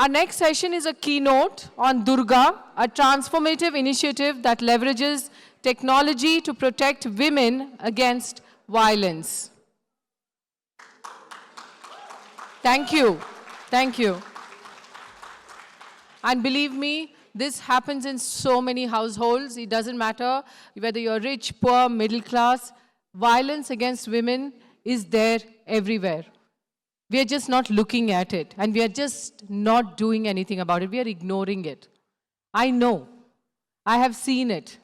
Our next session is a keynote on DURGA, a transformative initiative that leverages technology to protect women against violence. Thank you. Thank you. And believe me, this happens in so many households. It doesn't matter whether you're rich, poor, middle class. Violence against women is there everywhere. We are just not looking at it, and we are just not doing anything about it. We are ignoring it. I know. I have seen it.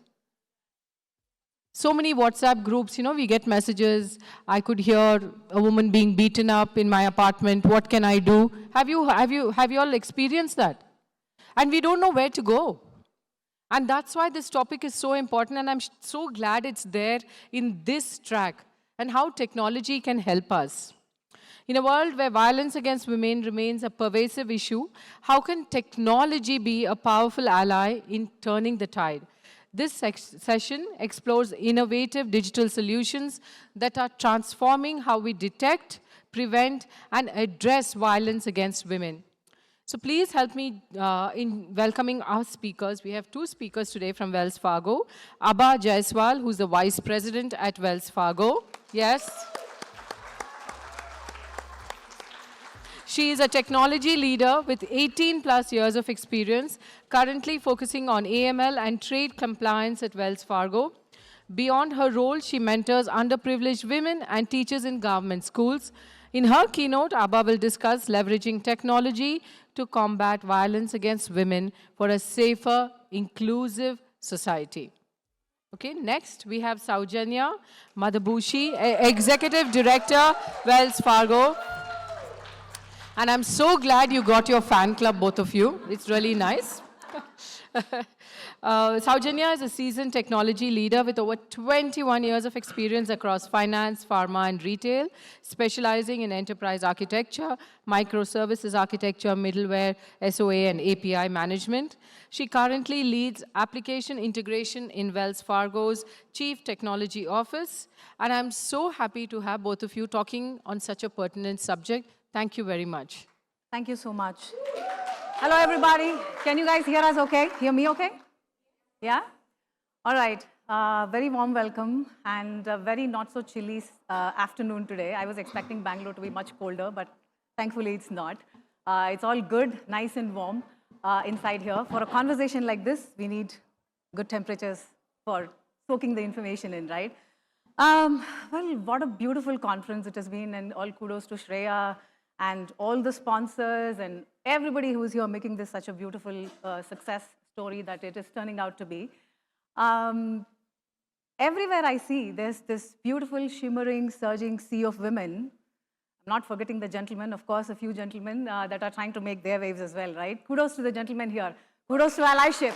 So many WhatsApp groups, we get messages. I could hear a woman being beaten up in my apartment. What can I do? Have you all experienced that? And we don't know where to go. And that's why this topic is so important, and I'm so glad it's there in this track and how technology can help us. In a world where violence against women remains a pervasive issue, how can technology be a powerful ally in turning the tide? This session explores innovative digital solutions that are transforming how we detect, prevent, and address violence against women. So please help me in welcoming our speakers. We have two speakers today from Wells Fargo. Abha Jaiswal, who's the Vice President at Wells Fargo. Yes. She is a technology leader with 18 plus years of experience, currently focusing on AML and trade compliance at Wells Fargo. Beyond her role, she mentors underprivileged women and teaches in government schools. In her keynote, Abha will discuss leveraging technology to combat violence against women for a safer, inclusive society. Okay, next we have Saujanya Madhabushi, Executive Director, Wells Fargo. And I'm so glad you got your fan club, both of you. It's really nice. Saujanya is a seasoned technology leader with over 21 years of experience across finance, pharma, and retail, specializing in enterprise architecture, microservices architecture, middleware, SOA, and API management. She currently leads application integration in Wells Fargo's Chief Technology Office. And I'm so happy to have both of you talking on such a pertinent subject. Thank you very much. Thank you so much. Hello, everybody. Can you guys hear us okay? Hear me okay? Yeah? All right. Very warm welcome and a very not so chilly afternoon today. I was expecting Bangalore to be much colder, but thankfully it's not. It's all good, nice and warm inside here. For a conversation like this, we need good temperatures for soaking the information in, right? Well, what a beautiful conference it has been, and all kudos to Shreya and all the sponsors and everybody who is here making this such a beautiful success story that it is turning out to be. Everywhere I see, there's this beautiful, shimmering, surging sea of women. I'm not forgetting the gentlemen, of course, a few gentlemen that are trying to make their waves as well, right? Kudos to the gentlemen here. Kudos to allyship.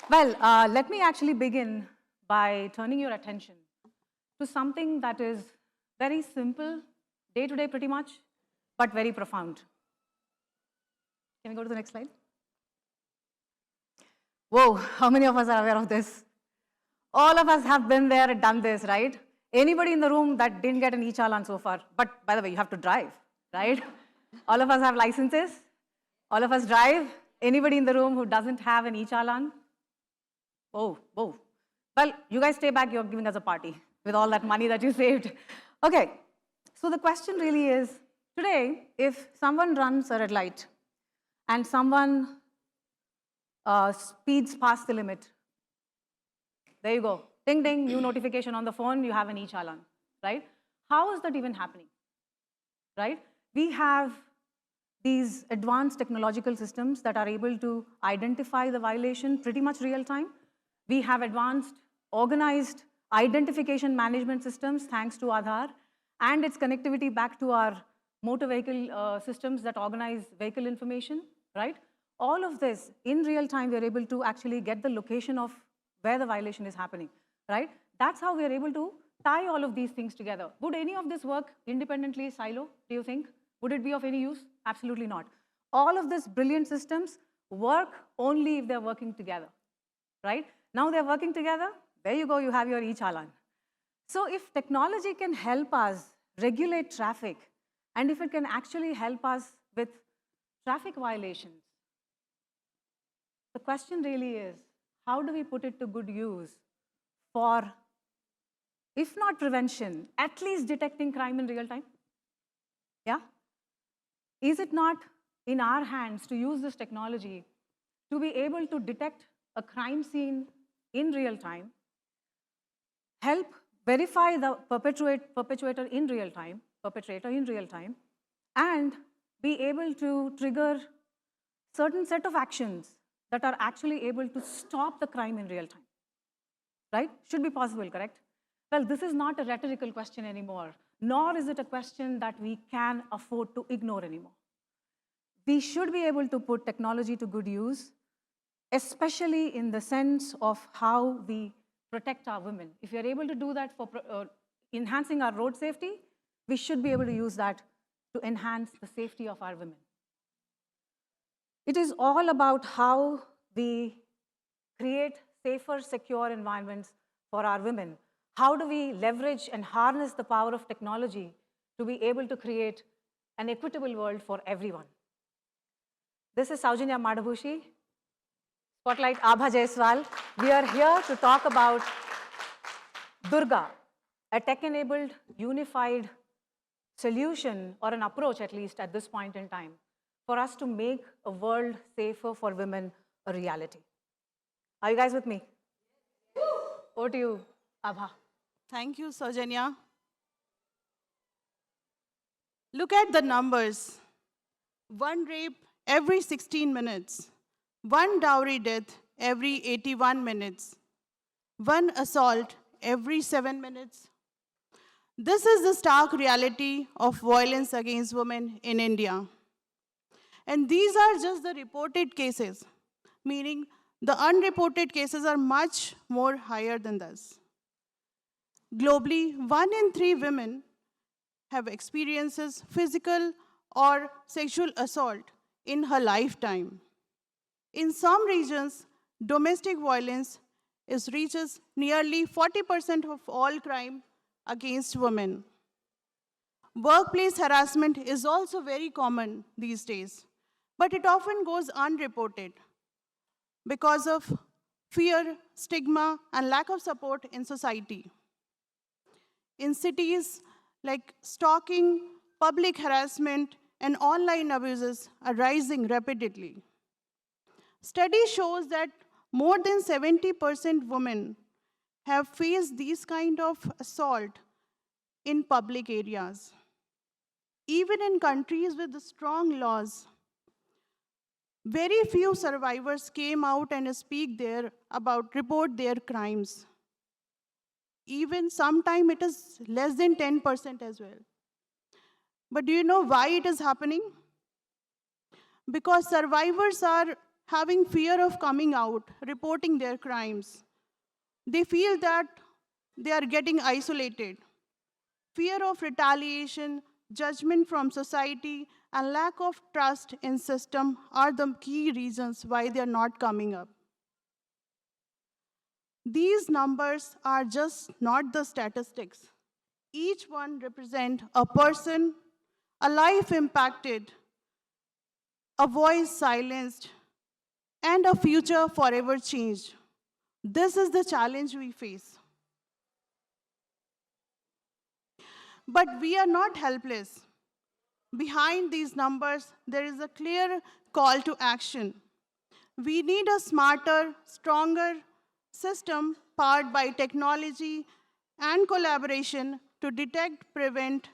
Well, let me actually begin by turning your attention to something that is very simple, day-to-day pretty much, but very profound. Can we go to the next slide? Whoa, how many of us are aware of this? All of us have been there and done this, right? Anybody in the room that didn't get an e-challan so far? But by the way, you have to drive, right? All of us have licenses. All of us drive. Anybody in the room who doesn't have an e-challan? Oh. Well, you guys stay back. You're giving us a party with all that money that you saved. Okay, so the question really is, today, if someone runs a red light and someone speeds past the limit, there you go. Ding, ding, new notification on the phone, you have an e-challan, right? How is that even happening, right? We have these advanced technological systems that are able to identify the violation pretty much real time. We have advanced, organized identification management systems thanks to Aadhaar and its connectivity back to our motor vehicle systems that organize vehicle information, right? All of this, in real time, we're able to actually get the location of where the violation is happening, right? That's how we're able to tie all of these things together. Would any of this work independently, silo, do you think? Would it be of any use? Absolutely not. All of these brilliant systems work only if they're working together, right? Now they're working together. There you go, you have your e-challan. So if technology can help us regulate traffic, and if it can actually help us with traffic violations, the question really is, how do we put it to good use for, if not prevention, at least detecting crime in real time? Yeah? Is it not in our hands to use this technology to be able to detect a crime scene in real time, help verify the perpetrator in real time, and be able to trigger certain set of actions that are actually able to stop the crime in real time? Right? Should be possible, correct? Well, this is not a rhetorical question anymore, nor is it a question that we can afford to ignore anymore. We should be able to put technology to good use, especially in the sense of how we protect our women. If we are able to do that for enhancing our road safety, we should be able to use that to enhance the safety of our women. It is all about how we create safer, secure environments for our women. How do we leverage and harness the power of technology to be able to create an equitable world for everyone? This is Saujanya Madhabushi, Spotlight Abha Jaiswal. We are here to talk about DURGA, a tech-enabled, unified solution, or an approach at least at this point in time, for us to make a world safer for women a reality. Are you guys with me? Over to you, Abha. Thank you, Saujanya. Look at the numbers. 1 rape every 16 minutes. 1 dowry death every 81 minutes. 1 assault every 7 minutes. This is the stark reality of violence against women in India. And these are just the reported cases, meaning the unreported cases are much more higher than this. Globally, 1 in 3 women have experiences physical or sexual assault in her lifetime. In some regions, domestic violence reaches nearly 40% of all crime against women. Workplace harassment is also very common these days, but it often goes unreported because of fear, stigma, and lack of support in society. In cities, like stalking, public harassment, and online abuses are rising rapidly. Study shows that more than 70% women have faced these kind of assault in public areas. Even in countries with strong laws, very few survivors came out and report their crimes. Even sometimes it is less than 10% as well. But do you know why it is happening? Because survivors are having fear of coming out, reporting their crimes. They feel that they are getting isolated. Fear of retaliation, judgment from society, and lack of trust in system are the key reasons why they are not coming up. These numbers are just not the statistics. Each one represents a person, a life impacted, a voice silenced, and a future forever changed. This is the challenge we face. But we are not helpless. Behind these numbers, there is a clear call to action. We need a smarter, stronger system powered by technology and collaboration to detect, prevent,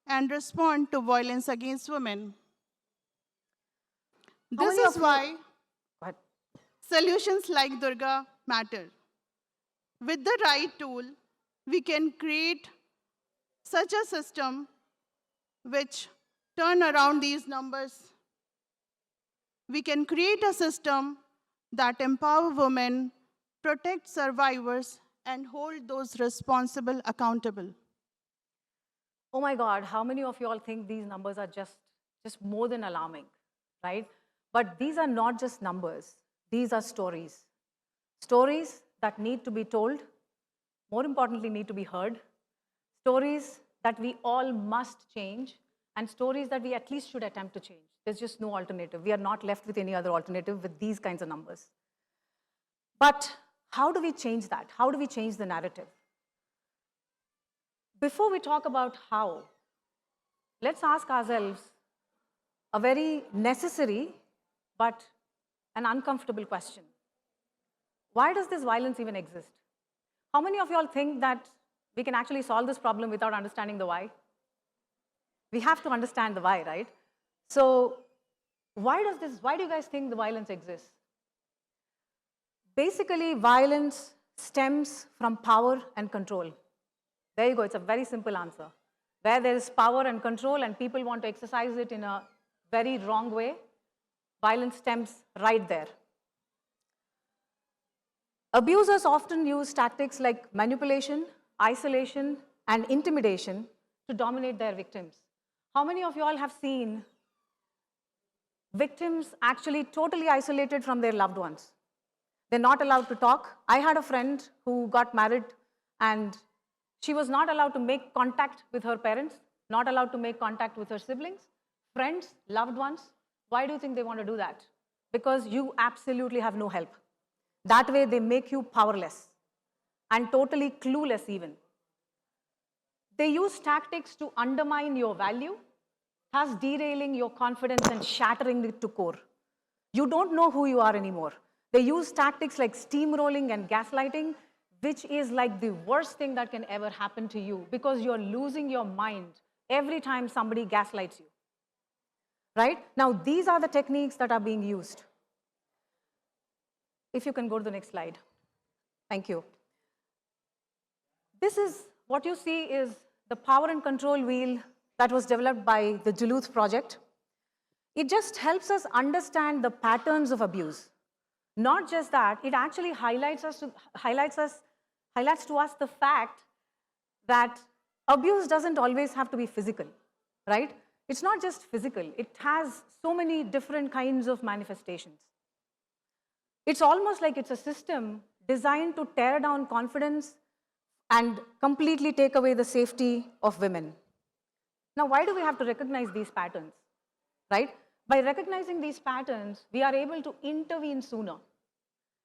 and respond to violence against women. This is why solutions like DURGA matter. With the right tool, we can create such a system which turn around these numbers. We can create a system that empower women, protect survivors, and hold those responsible accountable. Oh my God, how many of you all think these numbers are just more than alarming, right? But these are not just numbers. These are stories. Stories that need to be told, more importantly, need to be heard. Stories that we all must change, and stories that we at least should attempt to change. There's just no alternative. We are not left with any other alternative with these kinds of numbers. But how do we change that? How do we change the narrative? Before we talk about how, let's ask ourselves a very necessary but an uncomfortable question. Why does this violence even exist? How many of you all think that we can actually solve this problem without understanding the why? We have to understand the why, right? So why do you guys think the violence exists? Basically, violence stems from power and control. There you go, it's a very simple answer. Where there is power and control and people want to exercise it in a very wrong way, violence stems right there. Abusers often use tactics like manipulation, isolation, and intimidation to dominate their victims. How many of you all have seen victims actually totally isolated from their loved ones? They're not allowed to talk. I had a friend who got married and she was not allowed to make contact with her parents, not allowed to make contact with her siblings, friends, loved ones. Why do you think they want to do that? Because you absolutely have no help. That way they make you powerless and totally clueless even. They use tactics to undermine your value, thus derailing your confidence and shattering it to core. You don't know who you are anymore. They use tactics like steamrolling and gaslighting, which is like the worst thing that can ever happen to you because you're losing your mind every time somebody gaslights you. Right? Now, these are the techniques that are being used. If you can go to the next slide. Thank you. This is what you see is the power and control wheel that was developed by the Duluth project. It just helps us understand the patterns of abuse. Not just that, it actually highlights to us the fact that abuse doesn't always have to be physical, right? It's not just physical. It has so many different kinds of manifestations. It's almost like it's a system designed to tear down confidence and completely take away the safety of women. Now, why do we have to recognize these patterns, right? By recognizing these patterns, we are able to intervene sooner.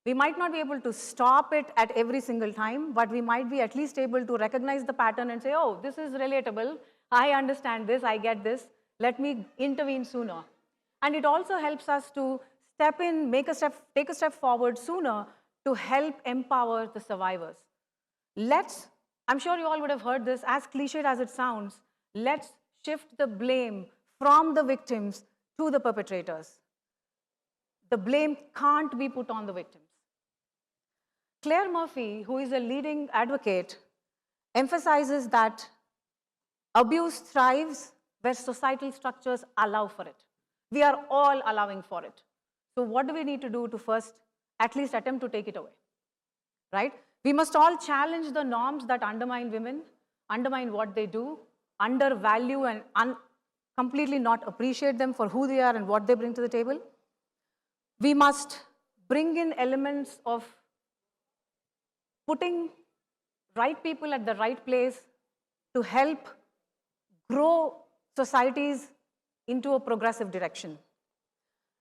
We might not be able to stop it at every single time, but we might be at least able to recognize the pattern and say, oh, this is relatable. I understand this. I get this. Let me intervene sooner. And it also helps us to step in, take a step forward sooner to help empower the survivors. I'm sure you all would have heard this, as cliched as it sounds, let's shift the blame from the victims to the perpetrators. The blame can't be put on the victims. Claire Murphy, who is a leading advocate, emphasizes that abuse thrives where societal structures allow for it. We are all allowing for it. So what do we need to do to first at least attempt to take it away, right? We must all challenge the norms that undermine women, undermine what they do, undervalue and completely not appreciate them for who they are and what they bring to the table. We must bring in elements of putting right people at the right place to help grow societies into a progressive direction.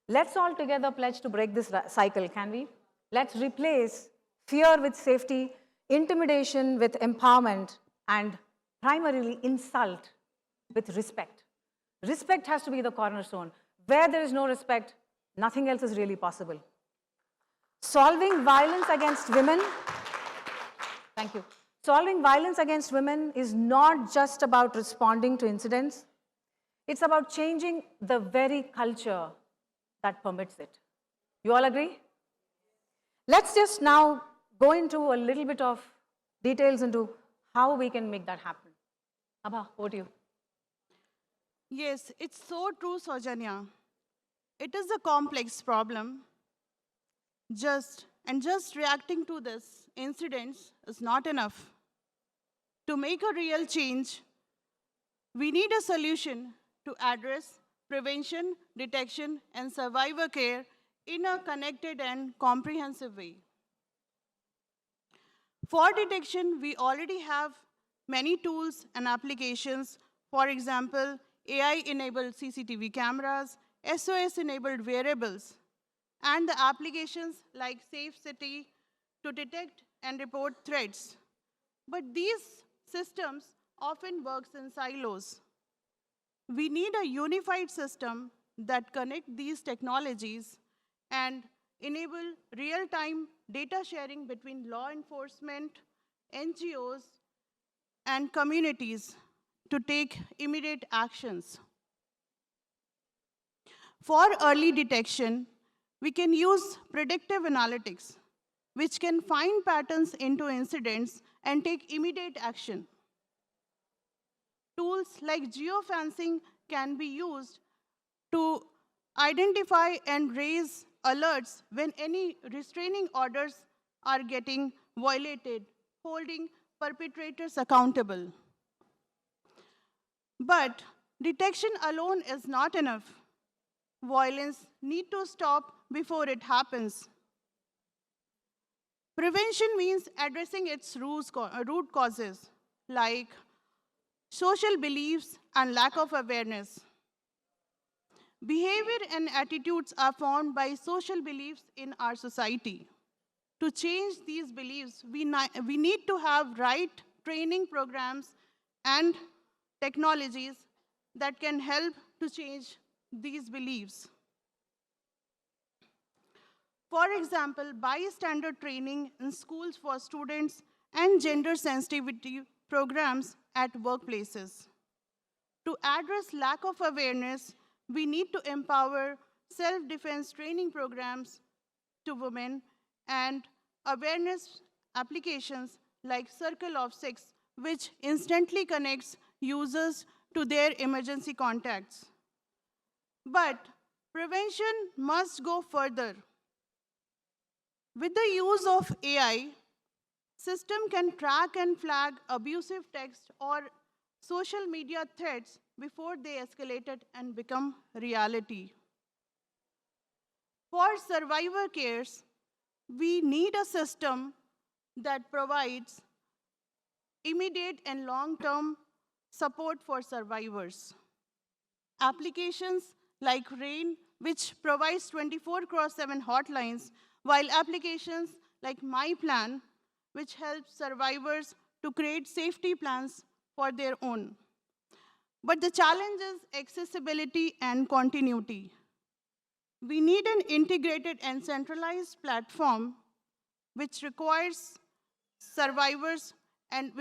Let's all together pledge to break this cycle, can we? Let's replace fear with safety, intimidation with empowerment, and primarily insult with respect. Respect has to be the cornerstone. Where there is no respect, nothing else is really possible. Solving violence against women, thank you. Solving violence against women is not just about responding to incidents. It's about changing the very culture that permits it. You all agree? Let's just now go into a little bit of details into how we can make that happen. Abha, over to you. Yes, it's so true, Saujanya. It is a complex problem. Just reacting to this incidents is not enough. To make a real change, we need a solution to address prevention, detection, and survivor care in a connected and comprehensive way. For detection, we already have many tools and applications. For example, AI-enabled CCTV cameras, SOS-enabled wearables, and the applications like Safe City to detect and report threats. But these systems often work in silos. We need a unified system that connects these technologies and enable real-time data sharing between law enforcement, NGOs, and communities to take immediate actions. For early detection, we can use predictive analytics, which can find patterns into incidents and take immediate action. Tools like geofencing can be used to identify and raise alerts when any restraining orders are getting violated, holding perpetrators accountable. But detection alone is not enough. Violence needs to stop before it happens. Prevention means addressing its root causes, like social beliefs and lack of awareness. Behavior and attitudes are formed by social beliefs in our society. To change these beliefs, we need to have right training programs and technologies that can help to change these beliefs. For example, bystander training in schools for students and gender sensitivity programs at workplaces. To address lack of awareness, we need to empower self-defense training programs to women and awareness applications like Circle of Six, which instantly connects users to their emergency contacts. But prevention must go further. With the use of AI, system can track and flag abusive text or social media threats before they escalated and become reality. For survivor cares, we need a system that provides immediate and long-term support for survivors. Applications like RAIN, which provides 24/7 hotlines, while applications like MyPlan, which helps survivors to create safety plans for their own. But the challenge is accessibility and continuity. We need an integrated and centralized platform which requires survivors and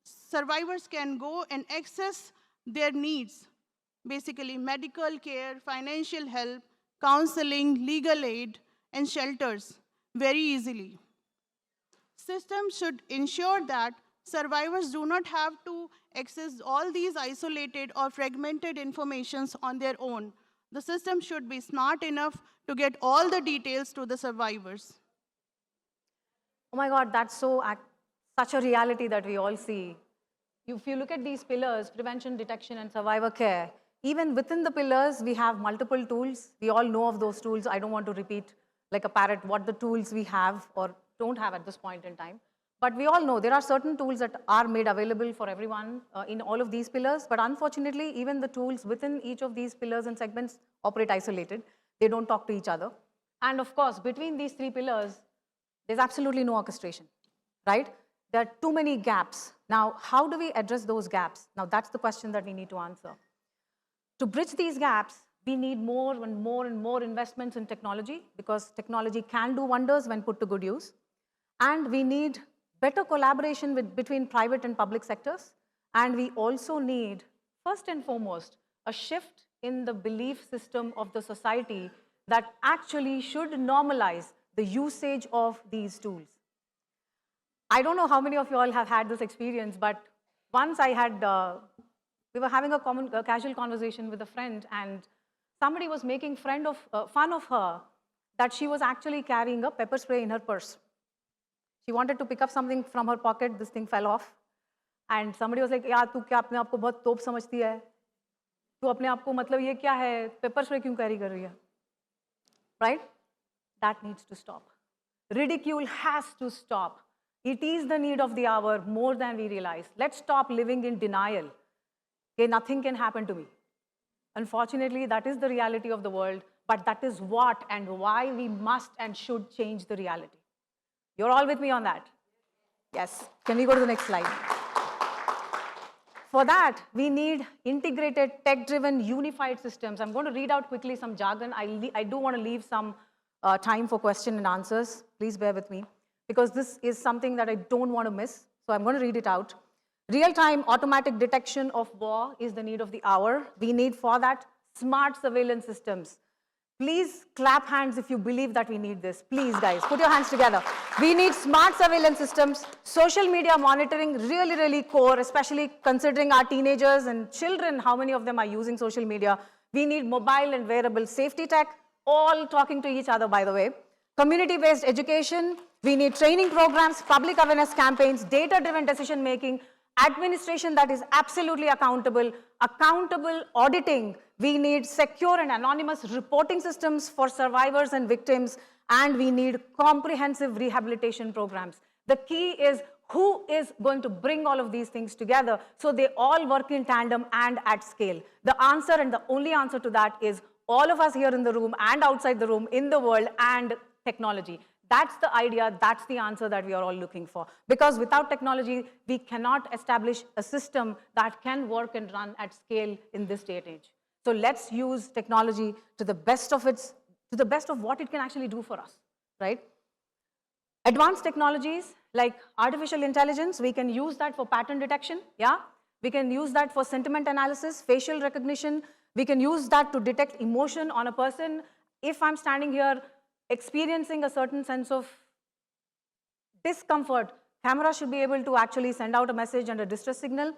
survivors can go and access their needs, basically medical care, financial help, counseling, legal aid, and shelters very easily. Systems should ensure that survivors do not have to access all these isolated or fragmented informations on their own. The system should be smart enough to get all the details to the survivors. Oh my God, that's such a reality that we all see. If you look at these pillars, prevention, detection, and survivor care, even within the pillars, we have multiple tools. We all know of those tools. I don't want to repeat like a parrot what the tools we have or don't have at this point in time. But we all know there are certain tools that are made available for everyone in all of these pillars. But unfortunately, even the tools within each of these pillars and segments operate isolated. They don't talk to each other. And of course, between these three pillars, there's absolutely no orchestration, right? There are too many gaps. Now, how do we address those gaps? Now, that's the question that we need to answer. To bridge these gaps, we need more and more and more investments in technology because technology can do wonders when put to good use. And we need better collaboration between private and public sectors. And we also need, first and foremost, a shift in the belief system of the society that actually should normalize the usage of these tools. I don't know how many of you all have had this experience, but once we were having a casual conversation with a friend, and somebody was making fun of her that she was actually carrying a pepper spray in her purse. She wanted to pick up something from her pocket, this thing fell off. And somebody was like, यार तू क्या अपने आप को बहुत तोप समझती है? तू अपने आप को मतलब ये क्या है? Pepper spray क्यों carry कर रही है? Right? That needs to stop. Ridicule has to stop. It is the need of the hour more than we realize. Let's stop living in denial. Okay, nothing can happen to me. Unfortunately, that is the reality of the world, but that is what and why we must and should change the reality. You're all with me on that? Yes. Can we go to the next slide? For that, we need integrated, tech-driven, unified systems. I'm going to read out quickly some jargon. I do want to leave some time for question and answers. Please bear with me, because this is something that I don't want to miss. So I'm going to read it out. Real-time automatic detection of war is the need of the hour. We need for that smart surveillance systems. Please clap hands if you believe that we need this. Please, guys, put your hands together. We need smart surveillance systems, social media monitoring, really, really core, especially considering our teenagers and children, how many of them are using social media. We need mobile and wearable safety tech, all talking to each other, by the way. Community-based education. We need training programs, public awareness campaigns, data-driven decision-making, administration that is absolutely accountable auditing. We need secure and anonymous reporting systems for survivors and victims, and we need comprehensive rehabilitation programs. The key is who is going to bring all of these things together so they all work in tandem and at scale. The answer and the only answer to that is all of us here in the room and outside the room, in the world, and technology. That's the idea, that's the answer that we are all looking for. Because without technology, we cannot establish a system that can work and run at scale in this day and age. So let's use technology to the best of what it can actually do for us, right? Advanced technologies like artificial intelligence, we can use that for pattern detection, yeah? We can use that for sentiment analysis, facial recognition. We can use that to detect emotion on a person. If I'm standing here experiencing a certain sense of discomfort, camera should be able to actually send out a message and a distress signal,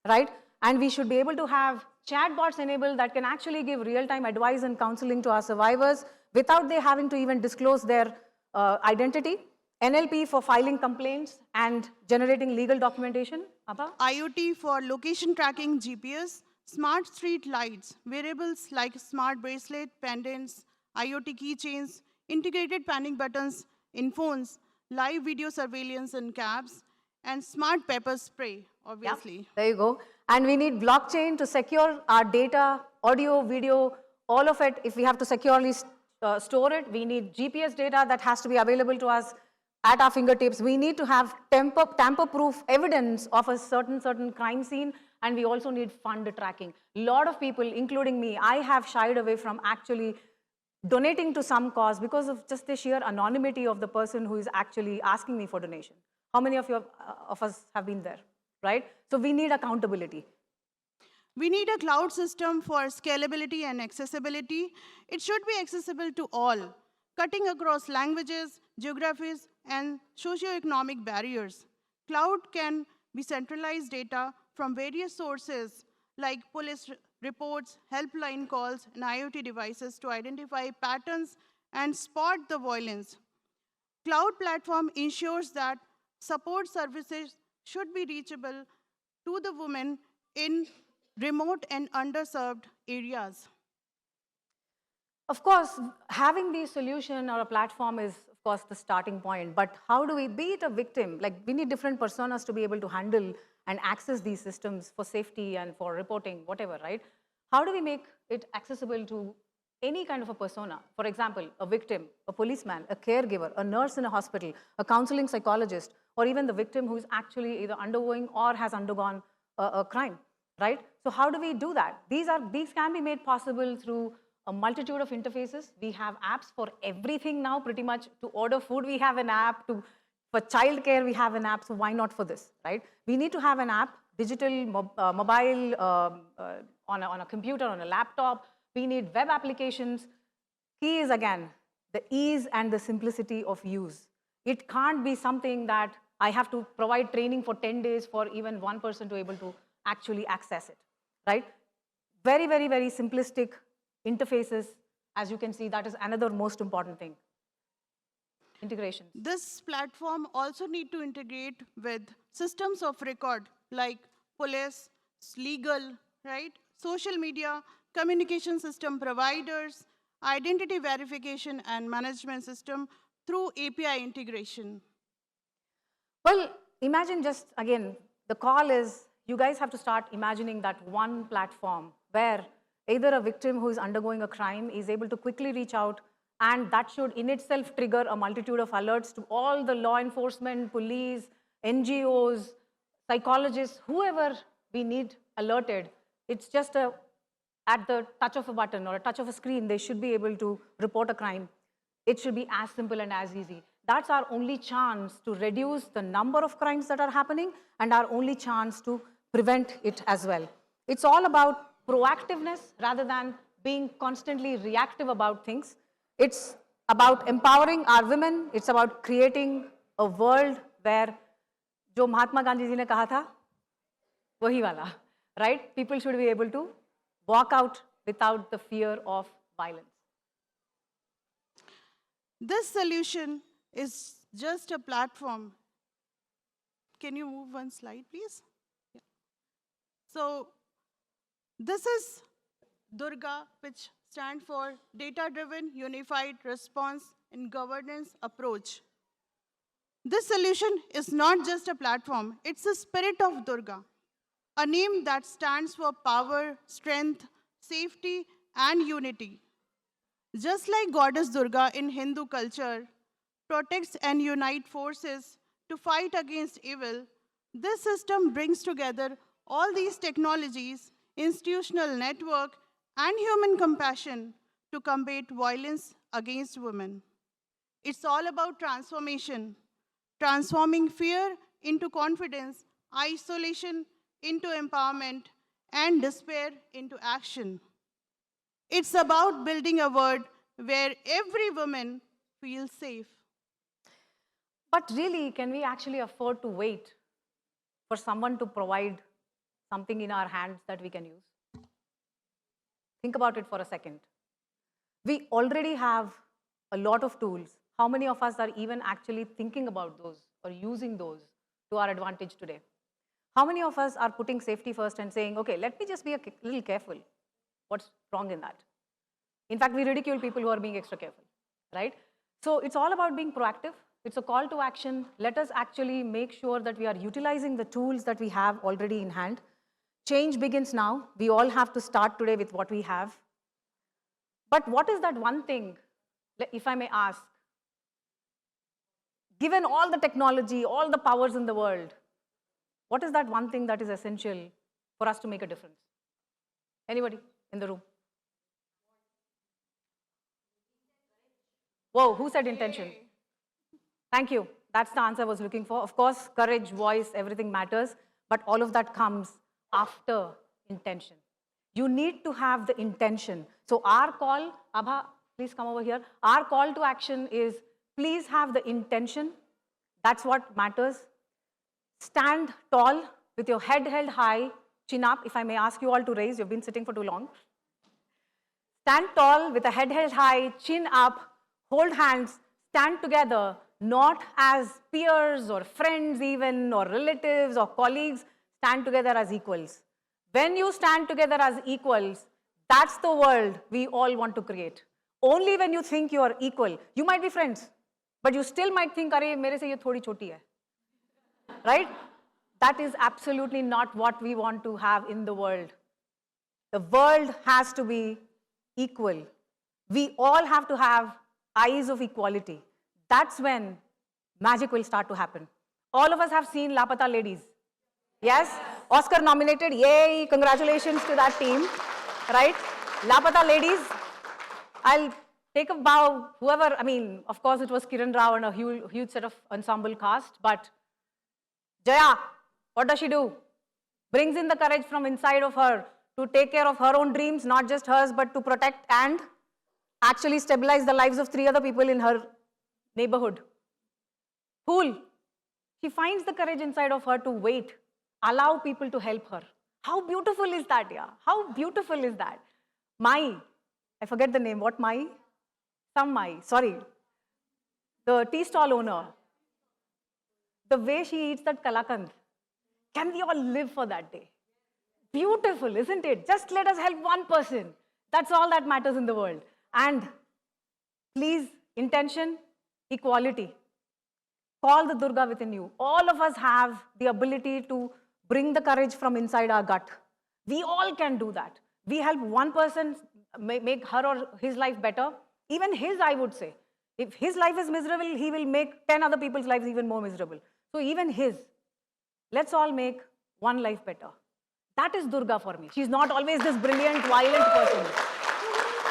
right? And we should be able to have chatbots enabled that can actually give real-time advice and counseling to our survivors without they having to even disclose their identity. NLP for filing complaints and generating legal documentation. Abha? IoT for location tracking, GPS, smart street lights, wearables like smart bracelet, pendants, IoT keychains, integrated panic buttons in phones, live video surveillance in cabs, and smart pepper spray, obviously. Yep, there you go. And we need blockchain to secure our data, audio, video, all of it. If we have to securely store it, we need GPS data that has to be available to us at our fingertips. We need to have tamper-proof evidence of a certain crime scene, and we also need fund tracking. A lot of people, including me, I have shied away from actually donating to some cause because of just the sheer anonymity of the person who is actually asking me for donation. How many of us have been there, right? So we need accountability. We need a cloud system for scalability and accessibility. It should be accessible to all, cutting across languages, geographies, and socioeconomic barriers. Cloud can be centralized data from various sources like police reports, helpline calls, and IoT devices to identify patterns and spot the violence. Cloud platform ensures that support services should be reachable to the women in remote and underserved areas. Of course, having the solution or a platform is, of course, the starting point. But how do we, be it a victim, like we need different personas to be able to handle and access these systems for safety and for reporting, whatever, right? How do we make it accessible to any kind of a persona? For example, a victim, a policeman, a caregiver, a nurse in a hospital, a counseling psychologist, or even the victim who is actually either undergoing or has undergone a crime, right? So how do we do that? These can be made possible through a multitude of interfaces. We have apps for everything now, pretty much. To order food, we have an app. For childcare, we have an app. So why not for this, right? We need to have an app, digital, mobile, on a computer, on a laptop. We need web applications. Key is, again, the ease and the simplicity of use. It can't be something that I have to provide training for 10 days for even one person to able to actually access it, right? Very, very, very simplistic interfaces. As you can see, that is another most important thing. Integration. This platform also need to integrate with systems of record like police, legal, right? Social media, communication system providers, identity verification and management system through API integration. Well, imagine just, again, the call is you guys have to start imagining that one platform where either a victim who is undergoing a crime is able to quickly reach out, and that should in itself trigger a multitude of alerts to all the law enforcement, police, NGOs, psychologists, whoever we need alerted. It's just at the touch of a button or a touch of a screen, they should be able to report a crime. It should be as simple and as easy. That's our only chance to reduce the number of crimes that are happening and our only chance to prevent it as well. It's all about proactiveness rather than being constantly reactive about things. It's about empowering our women. It's about creating a world where जो महात्मा गांधी जी ने कहा था वही वाला, right? People should be able to walk out without the fear of violence. This solution is just a platform. Can you move one slide, please? Yeah. So this is DURGA, which stands for Data-Driven Unified Response and Governance Approach. This solution is not just a platform, it's the spirit of DURGA, a name that stands for power, strength, safety, and unity. Just like Goddess Durga in Hindu culture protects and unites forces to fight against evil, this system brings together all these technologies, institutional network, and human compassion to combat violence against women. It's all about transformation, transforming fear into confidence, isolation into empowerment, and despair into action. It's about building a world where every woman feels safe. But really, can we actually afford to wait for someone to provide something in our hands that we can use? Think about it for a second. We already have a lot of tools. How many of us are even actually thinking about those or using those to our advantage today? How many of us are putting safety first and saying, okay, let me just be a little careful? What's wrong in that? In fact, we ridicule people who are being extra careful, right? So it's all about being proactive. It's a call to action. Let us actually make sure that we are utilizing the tools that we have already in hand. Change begins now. We all have to start today with what we have. But what is that one thing, if I may ask, given all the technology, all the powers in the world, what is that one thing that is essential for us to make a difference? Anybody in the room? Whoa, who said intention? Thank you. That's the answer I was looking for. Of course, courage, voice, everything matters, but all of that comes after intention. You need to have the intention. So our call, Abha, please come over here. Our call to action is please have the intention. That's what matters. Stand tall with your head held high, chin up. If I may ask you all to raise, you've been sitting for too long. Stand tall with a head held high, chin up, hold hands, stand together, not as peers or friends even, or relatives or colleagues, stand together as equals. When you stand together as equals, that's the world we all want to create. Only when you think you are equal, you might be friends, but you still might think, "Arey, mere se ye thodi choti hai." Right? That is absolutely not what we want to have in the world. The world has to be equal. We all have to have eyes of equality. That's when magic will start to happen. All of us have seen Lapata Ladies. Yes? Oscar nominated. Yay! Congratulations to that team. Right? Lapata Ladies. I'll take a bow. Whoever, I mean, of course it was Kiran Rao and a huge set of ensemble cast, but Jaya, what does she do? Brings in the courage from inside of her to take care of her own dreams, not just hers, but to protect and actually stabilize the lives of 3 other people in her neighborhood. Cool. She finds the courage inside of her to wait, allow people to help her. How beautiful is that, yeah? How beautiful is that? Mai, I forget the name. What Mai? Some Mai, sorry. The tea stall owner. The way she eats that kalakand. Can we all live for that day? Beautiful, isn't it? Just let us help one person. That's all that matters in the world. And please, intention, equality. Call the Durga within you. All of us have the ability to bring the courage from inside our gut. We all can do that. We help one person make her or his life better. Even his, I would say. If his life is miserable, he will make 10 other people's lives even more miserable. So even his. Let's all make one life better. That is Durga for me. She's not always this brilliant, violent person.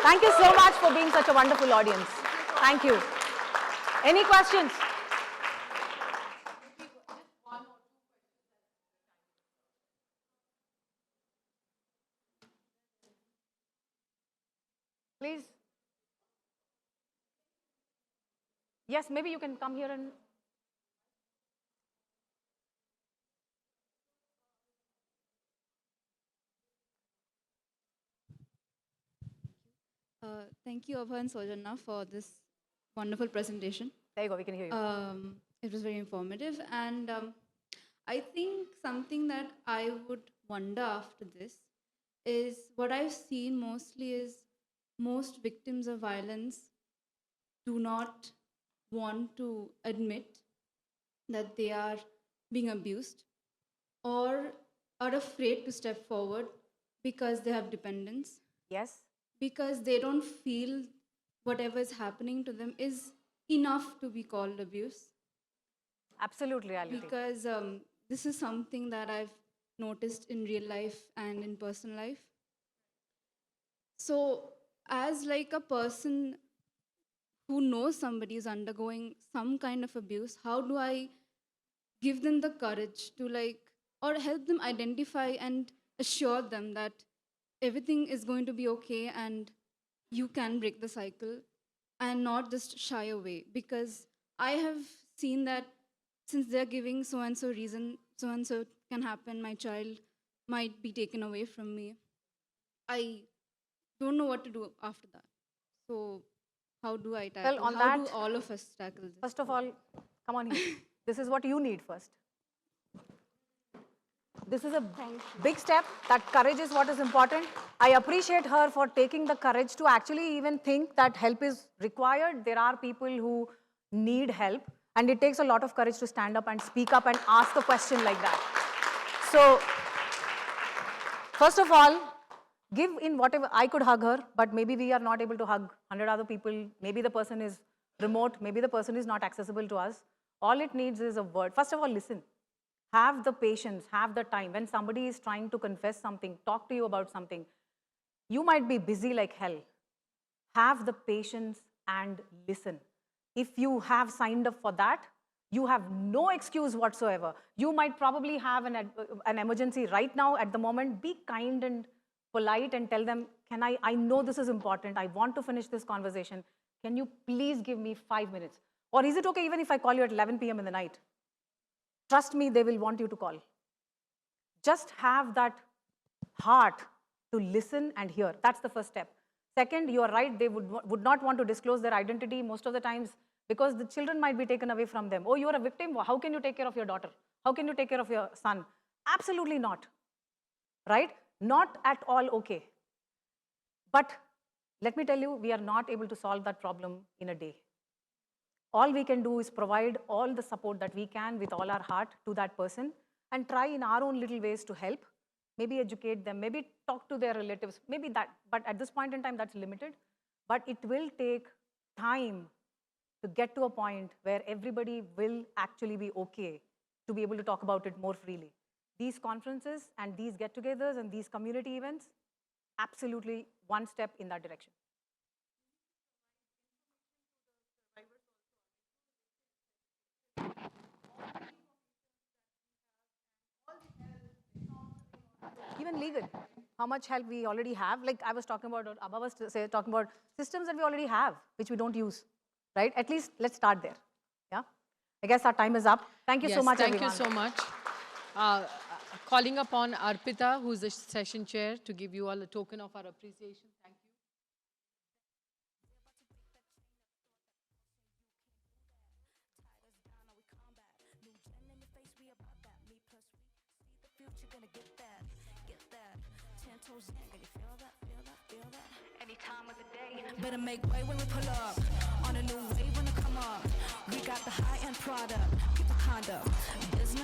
Thank you so much for being such a wonderful audience. Thank you. Any questions? Please. Yes, maybe you can come here and... Thank you, Abha and Sojanna, for this wonderful presentation. There you go, we can hear you. It was very informative. And I think something that I would wonder after this is what I've seen mostly is most victims of violence do not want to admit that they are being abused or are afraid to step forward because they have dependents, Yes? because they don't feel whatever is happening to them is enough to be called abuse. Absolute reality. Because this is something that I've noticed in real life and in personal life. So as like a person who knows somebody is undergoing some kind of abuse, how do I give them the courage to like, or help them identify and assure them that everything is going to be okay and you can break the cycle and not just shy away? Because I have seen that since they're giving so-and-so reason, so-and-so can happen, my child might be taken away from me. I don't know what to do after that. So how do I tackle? Well, on how that, do all of us tackle this? first of all, come on here. This is what you need first. This is a big step. That courage is what is important. I appreciate her for taking the courage to actually even think that help is required. There are people who need help, and it takes a lot of courage to stand up and speak up and ask a question like that. So, first of all, give in whatever. I could hug her, but maybe we are not able to hug 100 other people. Maybe the person is remote. Maybe the person is not accessible to us. All it needs is a word. First of all, listen. Have the patience, have the time. When somebody is trying to confess something, talk to you about something, you might be busy like hell. Have the patience and listen. If you have signed up for that, you have no excuse whatsoever. You might probably have an emergency right now at the moment. Be kind and polite and tell them, I know this is important. I want to finish this conversation. Can you please give me 5 minutes? Or is it okay even if I call you at 11 p.m. in the night? Trust me, they will want you to call. Just have that heart to listen and hear. That's the first step. Second, you are right, they would not want to disclose their identity most of the times because the children might be taken away from them. Oh, you are a victim? How can you take care of your daughter? How can you take care of your son? Absolutely not. Right? Not at all okay. But let me tell you, we are not able to solve that problem in a day. All we can do is provide all the support that we can with all our heart to that person and try in our own little ways to help, maybe educate them, maybe talk to their relatives, maybe that, but at this point in time, that's limited. But it will take time to get to a point where everybody will actually be okay to be able to talk about it more freely. These conferences and these get-togethers and these community events, absolutely one step in that direction. Even legal, how much help we already have. Like I was talking about, Abha was talking about systems that we already have, which we don't use, right? At least let's start there, yeah? I guess our time is up. Thank you so much, everyone. Thank you so much. Calling upon Arpita, who is the session chair, to give you all a token of our appreciation. Thank you. Any time of the day. Better make way when we pull up. On a new wave when I come up. We got the high-end product. Keep the condo. Business.